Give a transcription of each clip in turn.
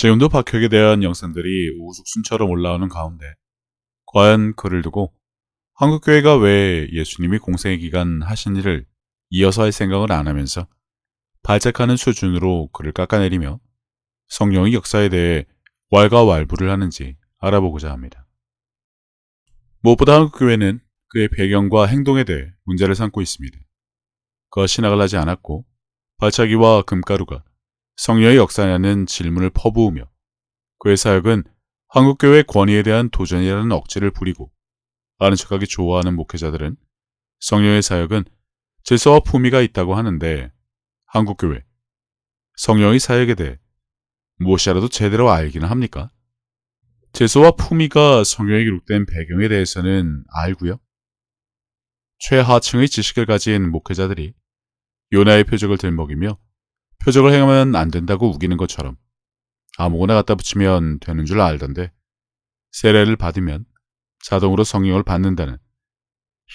지금도 박혁에 대한 영상들이 우후죽순처럼 올라오는 가운데 과연 그를 두고 한국교회가 왜 예수님이 공생의 기간 하신 일을 이어서 할 생각을 안 하면서 발작하는 수준으로 그를 깎아내리며 성령의 역사에 대해 왈가왈부를 하는지 알아보고자 합니다. 무엇보다 한국교회는 그의 배경과 행동에 대해 문제를 삼고 있습니다. 그가 신학을 하지 않았고 발차기와 금가루가 성령의 역사냐는 질문을 퍼부으며 그의 사역은 한국교회의 권위에 대한 도전이라는 억지를 부리고 아는 척하기 좋아하는 목회자들은 성령의 사역은 질서와 품위가 있다고 하는데 한국교회, 성령의 사역에 대해 무엇이라도 제대로 알기는 합니까? 질서와 품위가 성경에 기록된 배경에 대해서는 알고요. 최하층의 지식을 가진 목회자들이 요나의 표적을 들먹이며 표적을 행하면 안 된다고 우기는 것처럼 아무거나 갖다 붙이면 되는 줄 알던데 세례를 받으면 자동으로 성령을 받는다는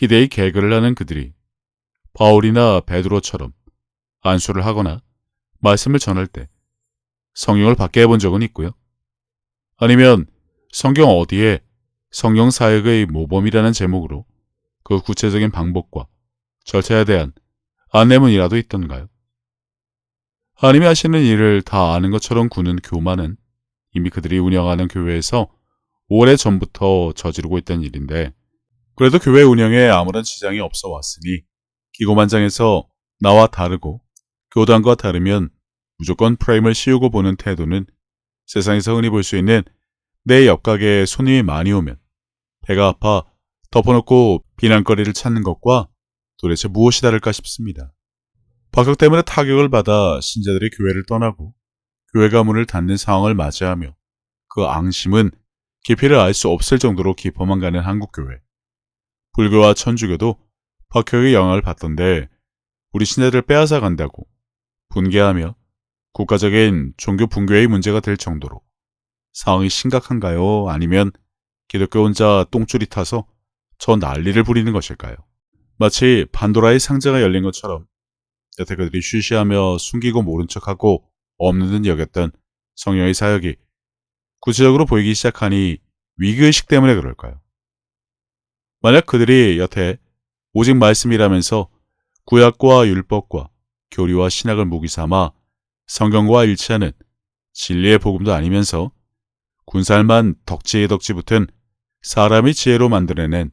희대의 개그를 하는 그들이 바울이나 베드로처럼 안수를 하거나 말씀을 전할 때 성령을 받게 해본 적은 있고요. 아니면 성경 어디에 성령 사역의 모범이라는 제목으로 그 구체적인 방법과 절차에 대한 안내문이라도 있던가요? 하나님이 하시는 일을 다 아는 것처럼 구는 교만은 이미 그들이 운영하는 교회에서 오래전부터 저지르고 있던 일인데 그래도 교회 운영에 아무런 지장이 없어 왔으니 기고만장해서 나와 다르고 교단과 다르면 무조건 프레임을 씌우고 보는 태도는 세상에서 흔히 볼 수 있는 내 옆가게에 손님이 많이 오면 배가 아파 덮어놓고 비난거리를 찾는 것과 도대체 무엇이 다를까 싶습니다. 박혁 때문에 타격을 받아 신자들이 교회를 떠나고 교회가 문을 닫는 상황을 맞이하며 그 앙심은 깊이를 알 수 없을 정도로 깊어만 가는 한국교회. 불교와 천주교도 박혁의 영향을 받던데 우리 신자들을 빼앗아 간다고 분개하며 국가적인 종교 붕괴의 문제가 될 정도로 상황이 심각한가요? 아니면 기독교 혼자 똥줄이 타서 저 난리를 부리는 것일까요? 마치 판도라의 상자가 열린 것처럼 여태 그들이 쉬쉬하며 숨기고 모른 척하고 없는 듯 여겼던 성령의 사역이 구체적으로 보이기 시작하니 위기의식 때문에 그럴까요? 만약 그들이 여태 오직 말씀이라면서 구약과 율법과 교리와 신학을 무기 삼아 성경과 일치하는 진리의 복음도 아니면서 군살만 덕지에 덕지 붙은 사람의 지혜로 만들어낸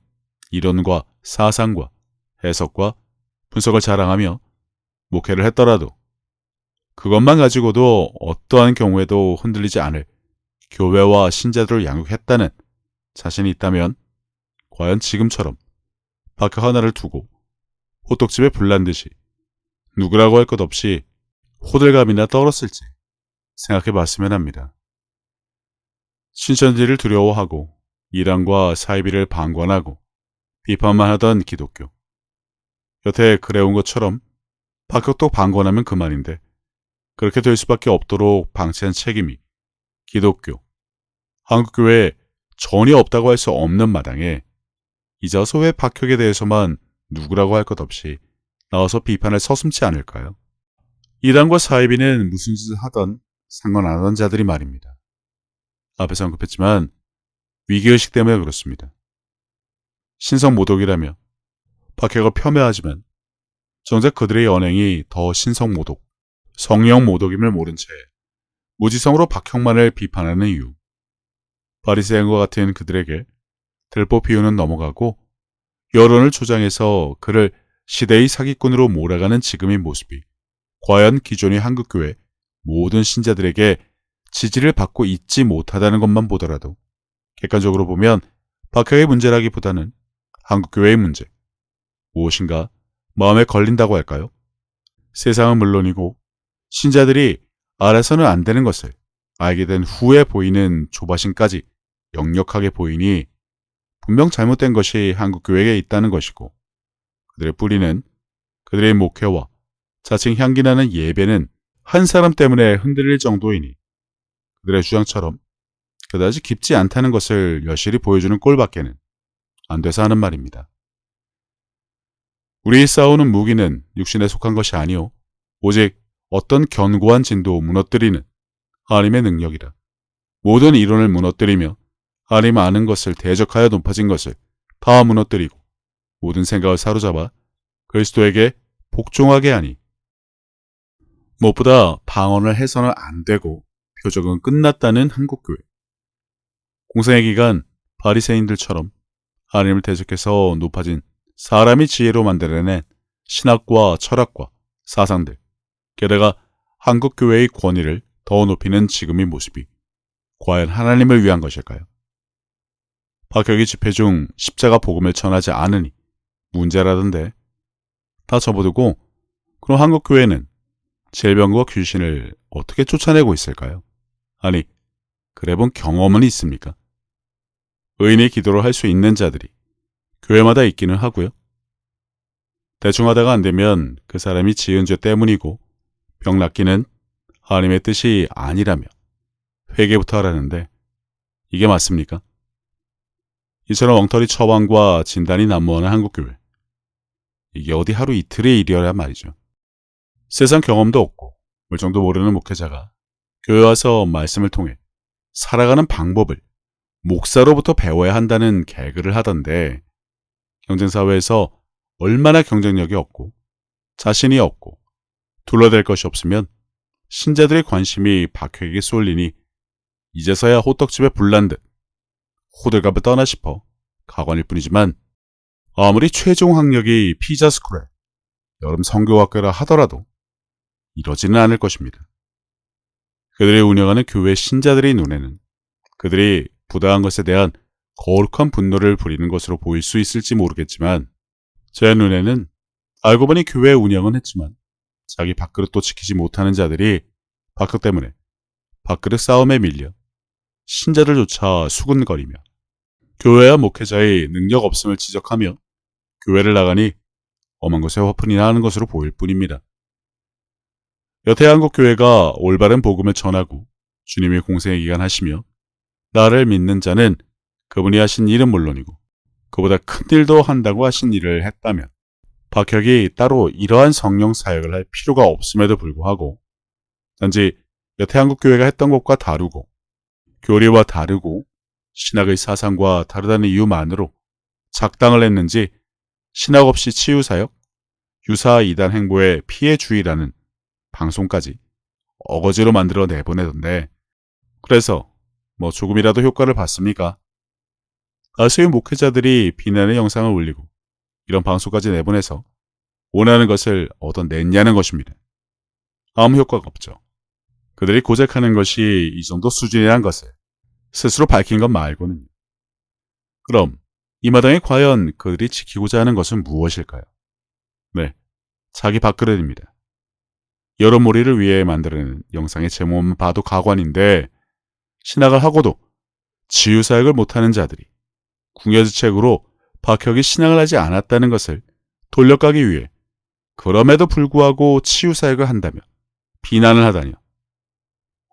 이론과 사상과 해석과 분석을 자랑하며 목회를 했더라도 그것만 가지고도 어떠한 경우에도 흔들리지 않을 교회와 신자들을 양육했다는 자신이 있다면 과연 지금처럼 박혁 하나를 두고 호떡집에 불난 듯이 누구라고 할 것 없이 호들갑이나 떨었을지 생각해 봤으면 합니다. 신천지를 두려워하고 이란과 사이비를 방관하고 비판만 하던 기독교. 여태 그래온 것처럼 박혁도 방관하면 그만인데 그렇게 될 수밖에 없도록 방치한 책임이 기독교, 한국교회에 전혀 없다고 할 수 없는 마당에 이제 와서 왜 박혁에 대해서만 누구라고 할 것 없이 나와서 비판을 서슴지 않을까요? 이란과 사이비는 무슨 짓을 하던 상관 안 하던 자들이 말입니다. 앞에서 언급했지만 위기의식 때문에 그렇습니다. 신성모독이라며 박혁을 폄훼하지만 정작 그들의 언행이 더 신성모독, 성령모독임을 모른 채 무지성으로 박혁만을 비판하는 이유. 바리새인과 같은 그들에게 들보 피우는 넘어가고 여론을 조장해서 그를 시대의 사기꾼으로 몰아가는 지금의 모습이 과연 기존의 한국교회 모든 신자들에게 지지를 받고 있지 못하다는 것만 보더라도 객관적으로 보면 박혁의 문제라기보다는 한국교회의 문제, 무엇인가 마음에 걸린다고 할까요? 세상은 물론이고 신자들이 알아서는 안 되는 것을 알게 된 후에 보이는 조바심까지 역력하게 보이니 분명 잘못된 것이 한국교회에 있다는 것이고 그들의 뿌리는 그들의 목회와 자칭 향기나는 예배는 한 사람 때문에 흔들릴 정도이니 그들의 주장처럼 그다지 깊지 않다는 것을 여실히 보여주는 꼴밖에는 안 돼서 하는 말입니다. 우리의 싸우는 무기는 육신에 속한 것이 아니오 오직 어떤 견고한 진도 무너뜨리는 하나님의 능력이라. 모든 이론을 무너뜨리며 하나님 아는 것을 대적하여 높아진 것을 다 무너뜨리고 모든 생각을 사로잡아 그리스도에게 복종하게 하니 무엇보다 방언을 해서는 안 되고 표적은 끝났다는 한국교회. 공생의 기간 바리새인들처럼 하나님을 대적해서 높아진 사람이 지혜로 만들어낸 신학과 철학과 사상들, 게다가 한국교회의 권위를 더 높이는 지금의 모습이 과연 하나님을 위한 것일까요? 박혁이 집회 중 십자가 복음을 전하지 않으니 문제라던데 다 접어두고 그럼 한국교회는 질병과 귀신을 어떻게 쫓아내고 있을까요? 아니, 그래본 경험은 있습니까? 의인의 기도를 할 수 있는 자들이 교회마다 있기는 하고요. 대충 하다가 안 되면 그 사람이 지은 죄 때문이고 병 낫기는 하나님의 뜻이 아니라며 회개부터 하라는데 이게 맞습니까? 이처럼 엉터리 처방과 진단이 난무하는 한국교회. 이게 어디 하루 이틀의 일이란 말이죠. 세상 경험도 없고 물정도 모르는 목회자가 교회 와서 말씀을 통해 살아가는 방법을 목사로부터 배워야 한다는 개그를 하던데 경쟁사회에서 얼마나 경쟁력이 없고 자신이 없고 둘러댈 것이 없으면 신자들의 관심이 박혁에게 쏠리니 이제서야 호떡집에 불난 듯 호들갑을 떠나 싶어 가관일 뿐이지만 아무리 최종 학력이 피자스쿨에 여름 성교학교라 하더라도 이러지는 않을 것입니다. 그들이 운영하는 교회 신자들의 눈에는 그들이 부당한 것에 대한 거룩한 분노를 부리는 것으로 보일 수 있을지 모르겠지만 제 눈에는 알고 보니 교회 운영은 했지만 자기 밥그릇도 지키지 못하는 자들이 밥그릇 때문에 밥그릇 싸움에 밀려 신자들조차 수군거리며 교회와 목회자의 능력 없음을 지적하며 교회를 나가니 엄한 것에 화풀이 나는 것으로 보일 뿐입니다. 여태 한국교회가 올바른 복음을 전하고 주님의 공생의 기간 하시며 나를 믿는 자는 그분이 하신 일은 물론이고 그보다 큰 일도 한다고 하신 일을 했다면 박혁이 따로 이러한 성령 사역을 할 필요가 없음에도 불구하고 단지 여태 한국교회가 했던 것과 다르고 교리와 다르고 신학의 사상과 다르다는 이유만으로 작당을 했는지 신학 없이 치유사역, 유사 이단 행보에 피해 주의라는 방송까지 어거지로 만들어 내보내던데 그래서 뭐 조금이라도 효과를 봤습니까? 아쉬운 목회자들이 비난의 영상을 올리고 이런 방송까지 내보내서 원하는 것을 얻어냈냐는 것입니다. 아무 효과가 없죠. 그들이 고백하는 것이 이 정도 수준이란 것을 스스로 밝힌 것 말고는. 그럼 이 마당에 과연 그들이 지키고자 하는 것은 무엇일까요? 네, 자기 밥그릇입니다. 여러모리를 위해 만드는 영상의 제목만 봐도 가관인데 신학을 하고도 치유사역을 못하는 자들이 궁여지책으로 박혁이 신앙을 하지 않았다는 것을 돌려가기 위해 그럼에도 불구하고 치유사역을 한다며 비난을 하다니요.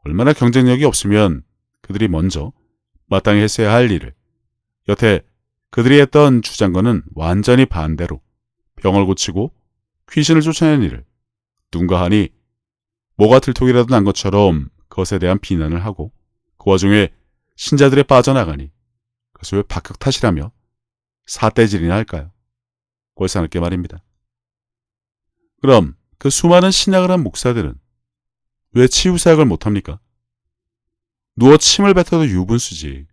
얼마나 경쟁력이 없으면 그들이 먼저 마땅히 했어야 할 일을 여태 그들이 했던 주장과는 완전히 반대로 병을 고치고 귀신을 쫓아내는 일을 누군가 하니 뭐가 들통이라도 난 것처럼 그것에 대한 비난을 하고 그 와중에 신자들에 빠져나가니 그것을 왜 박혁 탓이라며 사태질이나 할까요? 꼴사납게 말입니다. 그럼 그 수많은 신학을 한 목사들은 왜 치유사역을 못합니까? 누워 침을 뱉어도 유분수지.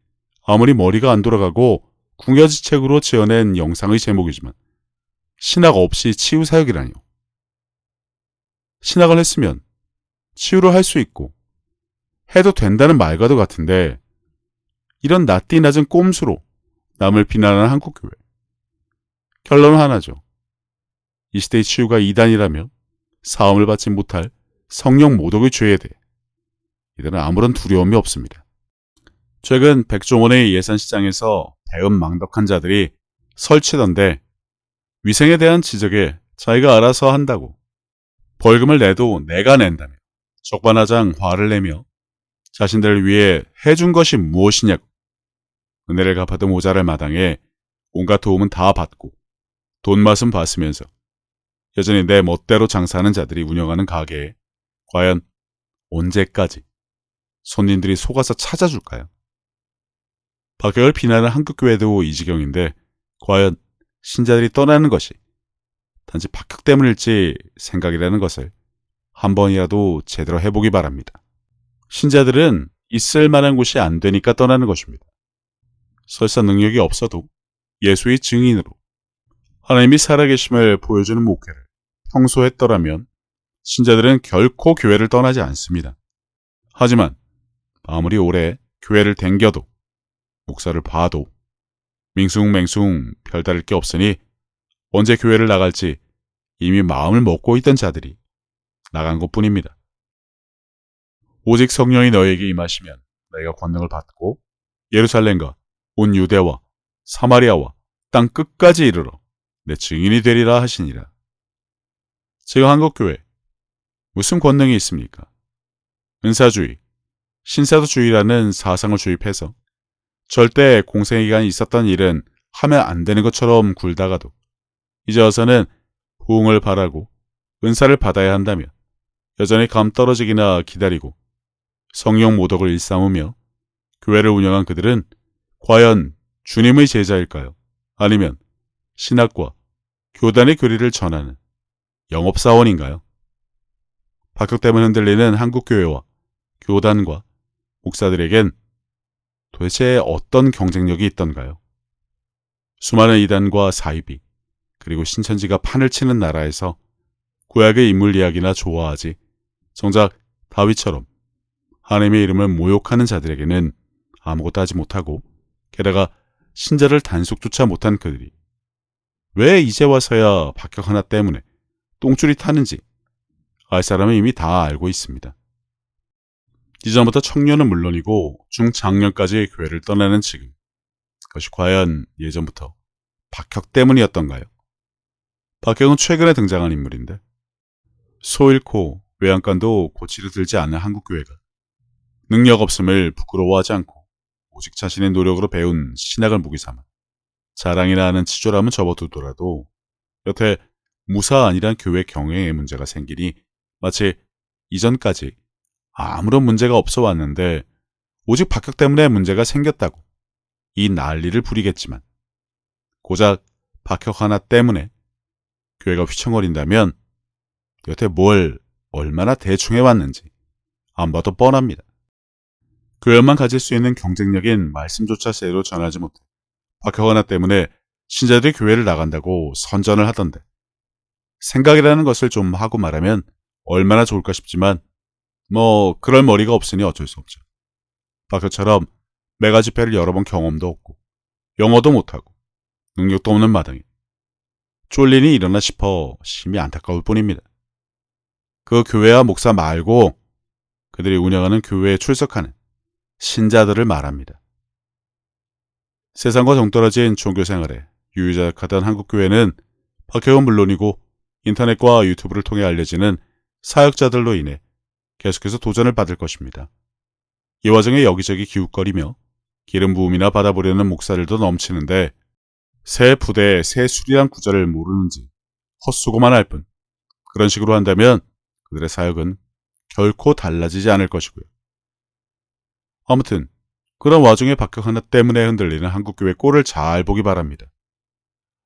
아무리 머리가 안 돌아가고 궁여지책으로 지어낸 영상의 제목이지만 신학 없이 치유사역이라니요. 신학을 했으면 치유를 할 수 있고 해도 된다는 말과도 같은데 이런 낯띠 낮은 꼼수로 남을 비난하는 한국교회. 결론은 하나죠. 이 시대의 치유가 이단이라며 사함을 받지 못할 성령 모독의 죄에 대해 이들은 아무런 두려움이 없습니다. 최근 백종원의 예산시장에서 배은망덕한 자들이 설치던데 위생에 대한 지적에 자기가 알아서 한다고 벌금을 내도 내가 낸다며 적반하장 화를 내며 자신들을 위해 해준 것이 무엇이냐고 은혜를 갚아도 모자랄 마당에 온갖 도움은 다 받고 돈맛은 봤으면서 여전히 내 멋대로 장사하는 자들이 운영하는 가게에 과연 언제까지 손님들이 속아서 찾아줄까요? 박격을 비난하는 한국교회도 이 지경인데 과연 신자들이 떠나는 것이 단지 박격 때문일지 생각이라는 것을 한 번이라도 제대로 해보기 바랍니다. 신자들은 있을 만한 곳이 안 되니까 떠나는 것입니다. 설사 능력이 없어도 예수의 증인으로 하나님이 살아계심을 보여주는 목회를 평소에 했더라면 신자들은 결코 교회를 떠나지 않습니다. 하지만 아무리 오래 교회를 댕겨도 목사를 봐도 밍숭맹숭 별다를 게 없으니 언제 교회를 나갈지 이미 마음을 먹고 있던 자들이 나간 것뿐입니다. 오직 성령이 너에게 임하시면 너희가 권능을 받고 예루살렘과 온 유대와 사마리아와 땅 끝까지 이르러 내 증인이 되리라 하시니라. 지금 한국교회 무슨 권능이 있습니까? 은사주의, 신사도주의라는 사상을 주입해서 절대 공생애기간이 있었던 일은 하면 안 되는 것처럼 굴다가도 이제 와서는 부흥을 바라고 은사를 받아야 한다며 여전히 감 떨어지기나 기다리고 성령 모독을 일삼으며 교회를 운영한 그들은 과연 주님의 제자일까요? 아니면 신학과 교단의 교리를 전하는 영업사원인가요? 박격 때문에 흔들리는 한국교회와 교단과 목사들에겐 도대체 어떤 경쟁력이 있던가요? 수많은 이단과 사이비 그리고 신천지가 판을 치는 나라에서 구약의 인물 이야기나 좋아하지 정작 다윗처럼 하나님의 이름을 모욕하는 자들에게는 아무것도 하지 못하고 게다가 신자를 단속조차 못한 그들이 왜 이제 와서야 박격 하나 때문에 똥줄이 타는지 알 사람은 이미 다 알고 있습니다. 이전부터 청년은 물론이고 중장년까지 교회를 떠나는 지금 그것이 과연 예전부터 박격 때문이었던가요? 박격은 최근에 등장한 인물인데 소 잃고 외양간도 고치려 들지 않는 한국교회가 능력 없음을 부끄러워하지 않고 오직 자신의 노력으로 배운 신학을 무기 삼아 자랑이나 하는 치졸함은 접어두더라도 여태 무사안이란 교회 경영에 문제가 생기니 마치 이전까지 아무런 문제가 없어 왔는데 오직 박격 때문에 문제가 생겼다고 이 난리를 부리겠지만 고작 박격 하나 때문에 교회가 휘청거린다면 여태 뭘 얼마나 대충 해왔는지 안 봐도 뻔합니다. 교회만 가질 수 있는 경쟁력인 말씀조차 제대로 전하지 못해 박격 하나 때문에 신자들이 교회를 나간다고 선전을 하던데 생각이라는 것을 좀 하고 말하면 얼마나 좋을까 싶지만 그럴 머리가 없으니 어쩔 수 없죠. 박격처럼 메가 집회를 여러 번 경험도 없고 영어도 못하고 능력도 없는 마당에 쫄린이 일어나 싶어 심히 안타까울 뿐입니다. 그 교회와 목사 말고 그들이 운영하는 교회에 출석하는 신자들을 말합니다. 세상과 동떨어진 종교생활에 유유자적하던 한국교회는 박격은 물론이고 인터넷과 유튜브를 통해 알려지는 사역자들로 인해 계속해서 도전을 받을 것입니다. 이 와중에 여기저기 기웃거리며 기름 부음이나 받아보려는 목사들도 넘치는데 새 부대에 새 술이란 구절을 모르는지 헛수고만 할 뿐 그런 식으로 한다면 그들의 사역은 결코 달라지지 않을 것이고요. 아무튼 그런 와중에 박격 하나 때문에 흔들리는 한국교회 꼴을 잘 보기 바랍니다.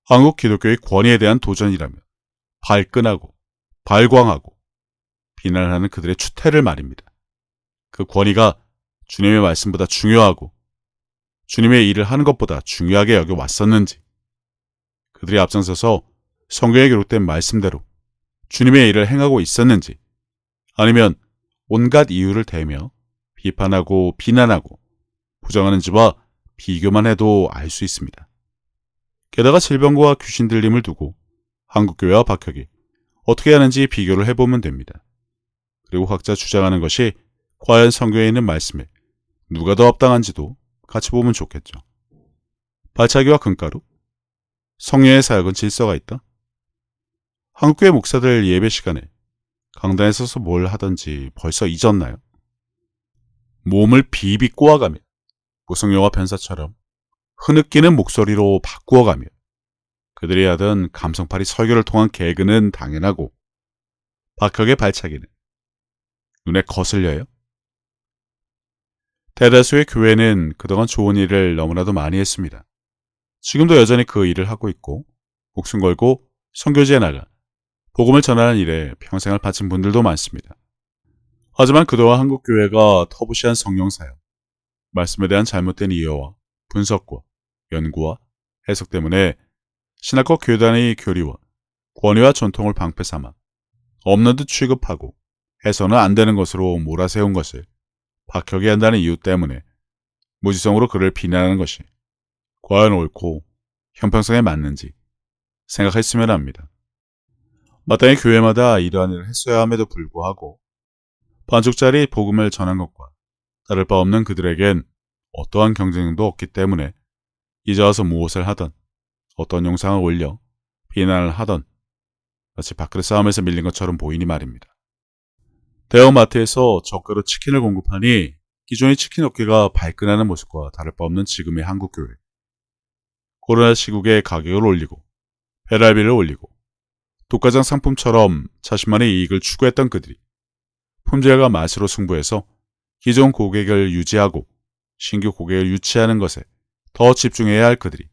한국 기독교의 권위에 대한 도전이라며 발끈하고 발광하고 비난하는 그들의 추태를 말입니다. 그 권위가 주님의 말씀보다 중요하고 주님의 일을 하는 것보다 중요하게 여겨왔었는지 그들이 앞장서서 성경에 기록된 말씀대로 주님의 일을 행하고 있었는지 아니면 온갖 이유를 대며 비판하고 비난하고 부정하는지와 비교만 해도 알 수 있습니다. 게다가 질병과 귀신 들림을 두고 한국교회와 박격이 어떻게 하는지 비교를 해보면 됩니다. 그리고 각자 주장하는 것이 과연 성경에 있는 말씀에 누가 더 합당한지도 같이 보면 좋겠죠. 발차기와 금가루? 성령의 사역은 질서가 있다? 한국교회 목사들 예배 시간에 강단에 서서 뭘 하던지 벌써 잊었나요? 몸을 비비 꼬아가며 무성영화 변사처럼 흐느끼는 목소리로 바꾸어가며 그들이 하던 감성파리 설교를 통한 개그는 당연하고 박격의 발차기는 눈에 거슬려요? 대다수의 교회는 그동안 좋은 일을 너무나도 많이 했습니다. 지금도 여전히 그 일을 하고 있고 목숨 걸고 선교지에 나가 복음을 전하는 일에 평생을 바친 분들도 많습니다. 하지만 그동안 한국 교회가 터부시한 성령 사역, 말씀에 대한 잘못된 이해와 분석과 연구와 해석 때문에 신학과 교단의 교리와 권위와 전통을 방패 삼아 없는 듯 취급하고 해서는 안 되는 것으로 몰아세운 것을 박혀게 한다는 이유 때문에 무지성으로 그를 비난하는 것이 과연 옳고 형평성에 맞는지 생각했으면 합니다. 마땅히 교회마다 이러한 일을 했어야 함에도 불구하고 반쪽짜리 복음을 전한 것과 다를 바 없는 그들에겐 어떠한 경쟁도 없기 때문에 이제 와서 무엇을 하던 어떤 영상을 올려 비난을 하던 마치 밥그릇 싸움에서 밀린 것처럼 보이니 말입니다. 대형마트에서 저가로 치킨을 공급하니 기존의 치킨 업계가 발끈하는 모습과 다를 바 없는 지금의 한국교회. 코로나 시국에 가격을 올리고 배달비를 올리고 독과점 상품처럼 자신만의 이익을 추구했던 그들이 품질과 맛으로 승부해서 기존 고객을 유지하고 신규 고객을 유치하는 것에 더 집중해야 할 그들이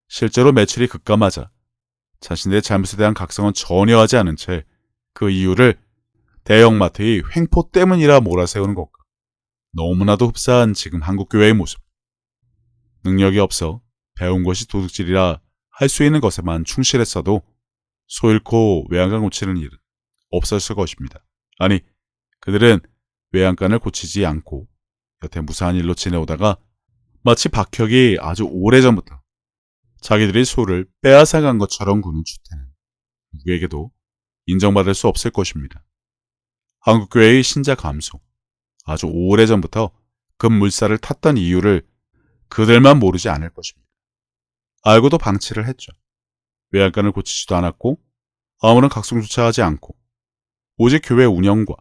실제로 매출이 급감하자 자신들의 잘못에 대한 각성은 전혀 하지 않은 채 그 이유를 대형마트의 횡포 때문이라 몰아세우는 것과 너무나도 흡사한 지금 한국교회의 모습. 능력이 없어 배운 것이 도둑질이라 할 수 있는 것에만 충실했어도 소 잃고 외양간 고치는 일은 없었을 것입니다. 아니, 그들은 외양간을 고치지 않고 여태 무사한 일로 지내오다가 마치 박혁이 아주 오래전부터 자기들이 소를 빼앗아간 것처럼 구는 추태는 누구에게도 인정받을 수 없을 것입니다. 한국교회의 신자 감소, 아주 오래전부터 급물살을 탔던 이유를 그들만 모르지 않을 것입니다. 알고도 방치를 했죠. 외양간을 고치지도 않았고 아무런 각성조차 하지 않고 오직 교회 운영과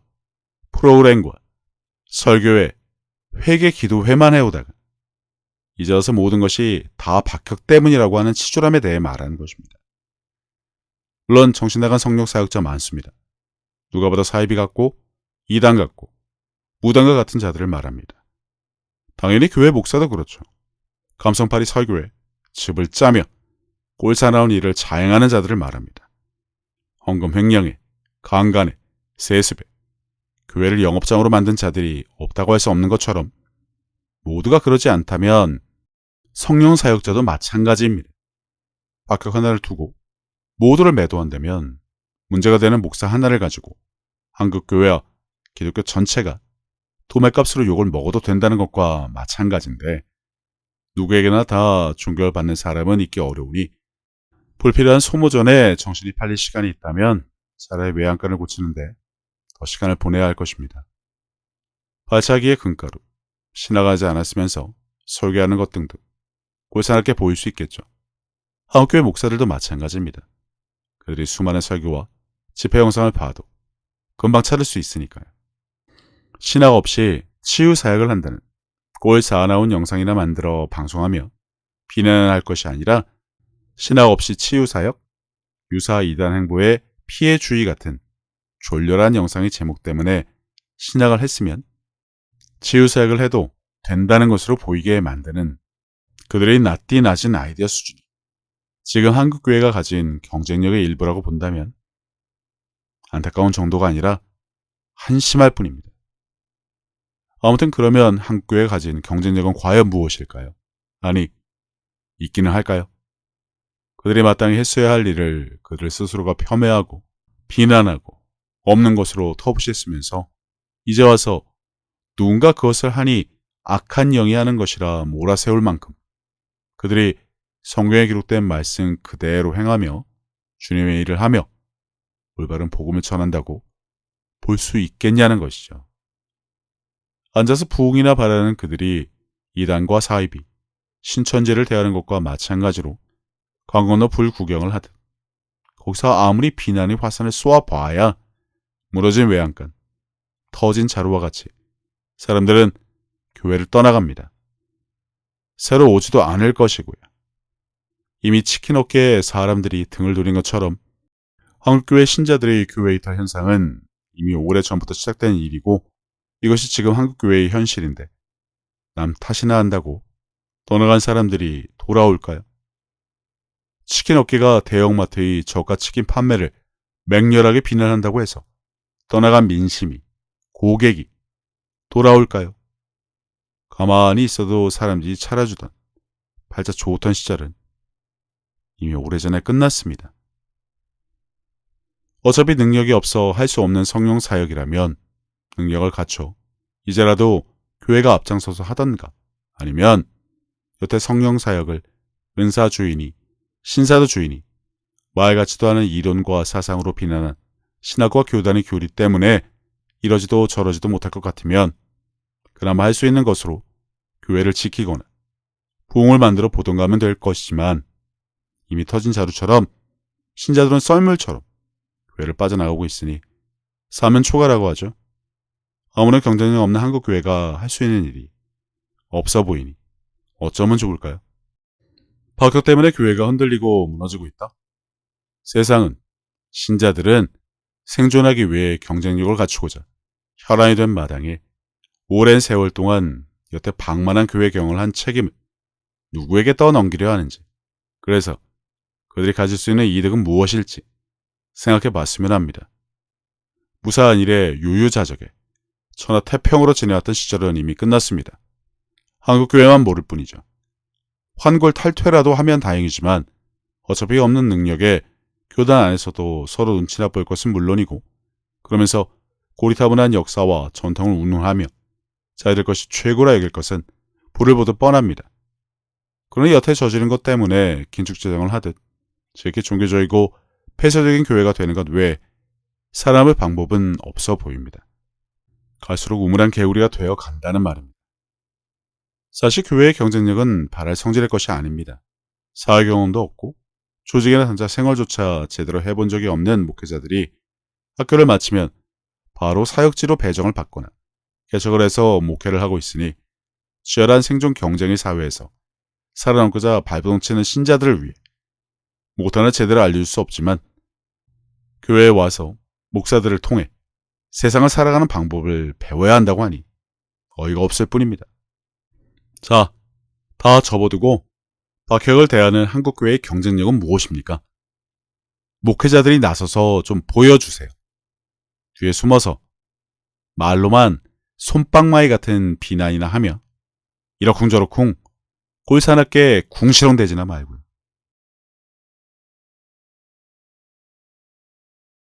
프로그램과 설교회, 회개 기도회만 해오다가 이제 와서 모든 것이 다 박혁 때문이라고 하는 치졸함에 대해 말하는 것입니다. 물론 정신나간 성령 사역자 많습니다. 누가 보다 사이비 같고 이단 같고 무당과 같은 자들을 말합니다. 당연히 교회 목사도 그렇죠. 감성파리 설교에 즙을 짜며 꼴사나운 일을 자행하는 자들을 말합니다. 헌금 횡령에, 강간에, 세습에 교회를 영업장으로 만든 자들이 없다고 할 수 없는 것처럼 모두가 그러지 않다면 성령 사역자도 마찬가지입니다. 박혁 하나를 두고 모두를 매도한다면 문제가 되는 목사 하나를 가지고 한국교회와 기독교 전체가 도매값으로 욕을 먹어도 된다는 것과 마찬가지인데 누구에게나 다 존경을 받는 사람은 있기 어려우니 불필요한 소모전에 정신이 팔릴 시간이 있다면 차라리 외양간을 고치는데 더 시간을 보내야 할 것입니다. 발차기의 금가루, 신나가지 않았으면서 설계하는 것 등등 꼴사납게 보일 수 있겠죠. 한국교회 목사들도 마찬가지입니다. 그들이 수많은 설교와 집회 영상을 봐도 금방 찾을 수 있으니까요. 신학 없이 치유 사역을 한다는 꼴 사나운 영상이나 만들어 방송하며 비난할 것이 아니라 신학 없이 치유 사역, 유사 이단 행보의 피해 주의 같은 졸렬한 영상의 제목 때문에 신학을 했으면 치유 사역을 해도 된다는 것으로 보이게 만드는 그들의 낯띠 낮은 아이디어 수준이 지금 한국교회가 가진 경쟁력의 일부라고 본다면 안타까운 정도가 아니라 한심할 뿐입니다. 아무튼 그러면 한국교회가 가진 경쟁력은 과연 무엇일까요? 아니, 있기는 할까요? 그들이 마땅히 했어야 할 일을 그들 스스로가 폄훼하고 비난하고 없는 것으로 터부시했으면서 이제 와서 누군가 그것을 하니 악한 영이 하는 것이라 몰아세울 만큼 그들이 성경에 기록된 말씀 그대로 행하며 주님의 일을 하며 올바른 복음을 전한다고 볼 수 있겠냐는 것이죠. 앉아서 부흥이나 바라는 그들이 이단과 사이비, 신천지를 대하는 것과 마찬가지로 강 건너 불구경을 하듯 거기서 아무리 비난의 화산을 쏘아봐야 무너진 외양간, 터진 자루와 같이 사람들은 교회를 떠나갑니다. 새로 오지도 않을 것이고요. 이미 치킨 업계에 사람들이 등을 돌린 것처럼 한국교회 신자들의 교회 이탈 현상은 이미 오래전부터 시작된 일이고 이것이 지금 한국교회의 현실인데 남 탓이나 한다고 떠나간 사람들이 돌아올까요? 치킨 업계가 대형마트의 저가 치킨 판매를 맹렬하게 비난한다고 해서 떠나간 민심이, 고객이 돌아올까요? 가만히 있어도 사람들이 차려주던 팔자 좋던 시절은 이미 오래전에 끝났습니다. 어차피 능력이 없어 할 수 없는 성령 사역이라면 능력을 갖춰 이제라도 교회가 앞장서서 하던가, 아니면 여태 성령 사역을 은사 주인이, 신사도 주인이 말 같지도 않은 이론과 사상으로 비난한 신학과 교단의 교리 때문에 이러지도 저러지도 못할 것 같으면 그나마 할 수 있는 것으로 교회를 지키거나 부흥을 만들어 보던가 하면 될 것이지만, 이미 터진 자루처럼 신자들은 썰물처럼 교회를 빠져나가고 있으니 사면 초가라고 하죠. 아무런 경쟁력 없는 한국 교회가 할 수 있는 일이 없어 보이니 어쩌면 좋을까요? 박혁 때문에 교회가 흔들리고 무너지고 있다. 세상은, 신자들은 생존하기 위해 경쟁력을 갖추고자 혈안이 된 마당에 오랜 세월 동안 여태 방만한 교회 경영을 한 책임을 누구에게 떠넘기려 하는지, 그래서 그들이 가질 수 있는 이득은 무엇일지 생각해 봤으면 합니다. 무사한 일에 유유자적에 천하태평으로 지내왔던 시절은 이미 끝났습니다. 한국교회만 모를 뿐이죠. 환골 탈퇴라도 하면 다행이지만 어차피 없는 능력에 교단 안에서도 서로 눈치나 볼 것은 물론이고, 그러면서 고리타분한 역사와 전통을 운운하며 자기들 것이 최고라 여길 것은 불을 보듯 뻔합니다. 그러니 여태 저지른 것 때문에 긴축재정을 하듯 저렇게 종교적이고 폐쇄적인 교회가 되는 것 외에 살아남을 방법은 없어 보입니다. 갈수록 우물한 개구리가 되어 간다는 말입니다. 사실 교회의 경쟁력은 바랄 성질의 것이 아닙니다. 사회 경험도 없고 조직이나 단자 생활조차 제대로 해본 적이 없는 목회자들이 학교를 마치면 바로 사역지로 배정을 받거나 개척을 해서 목회를 하고 있으니 치열한 생존 경쟁의 사회에서 살아남고자 발버둥치는 신자들을 위해 못하는 제대로 알려줄 수 없지만, 교회에 와서 목사들을 통해 세상을 살아가는 방법을 배워야 한다고 하니 어이가 없을 뿐입니다. 자, 다 접어두고 박혁을 대하는 한국교회의 경쟁력은 무엇입니까? 목회자들이 나서서 좀 보여주세요. 뒤에 숨어서 말로만 솜방망이 같은 비난이나 하며 이러쿵저러쿵 꼴사납게 궁시렁대지나 말고요.